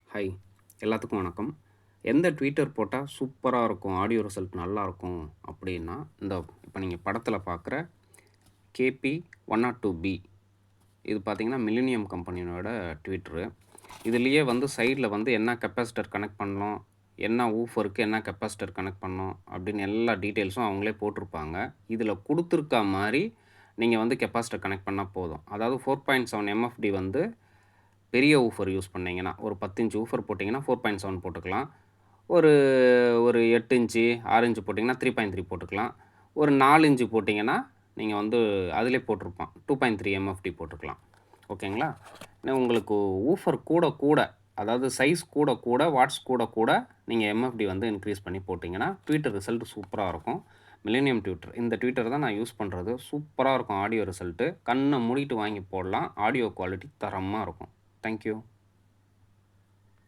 Hi, எல்லாத்துக்கும் வணக்கம். எந்த ட்வீட்டர் போட்டா சூப்பரா இருக்கும், ஆடியோ ரிசல்ட் நல்லாருக்கும் அப்படின்னா, இப்ப நீங்க படத்தில பார்க்குற கேபி 102பி இது பார்த்தீங்கன்னா, மில்லேனியம் கம்பெனியோட ட்வீட்டரு. இதிலேயே வந்து சைட்ல வந்து என்ன கெப்பாசிட்டர் கனெக்ட் பண்ணணும், என்ன வூஃபருக்கு என்ன கெப்பாசிட்டர் கனெக்ட் பண்ணணும் அப்படின்னு எல்லா டீட்டெயில்ஸும் அவங்களே போட்டிருப்பாங்க. இதில குடுத்துருக்கா மாரி நீங்க வந்து கெப்பாசிட்டர் கனெக்ட் பண்ணா போதும். அதாவது 4.7 எம்எஃப்டி வந்து பெரிய வூஃபர் யூஸ் பண்ணீங்கன்னா, ஒரு 10 இன்ச் வூஃபர் போட்டீங்கன்னா 4.7 போட்டுக்கலாம். ஒரு ஒரு 8 இன்ச்சு, 6 இன்ச்சு போட்டீங்கன்னா 3.3 போட்டுக்கலாம். ஒரு 4 இன்ச்சு போட்டீங்கன்னா, நீங்க வந்து அதிலேயே போட்டிருப்பான். 2.3 எம்எஃப்டி போட்டுக்கலாம். ஓகேங்களா? இன்னும் உங்களுக்கு வூஃபர் கூட கூட, அதாவது சைஸ் கூட கூட, வாட்ஸ் கூட கூட, நீங்க எம்எஃப்டி வந்து இன்கிரீஸ் பண்ணி போட்டீங்கன்னா, ட்வீட்டர் ரிசல்ட் சூப்பரா இருக்கும். Millennium Twitter. இந்த ட்வீட்டர் தான் நான் யூஸ் பண்றது. சூப்பரா இருக்கும் ஆடியோ ரிசல்ட்டு. கண்ண மூடிட்டு வாங்கி போடலாம். ஆடியோ குவாலிட்டி தரமா இருக்கும். Thank you.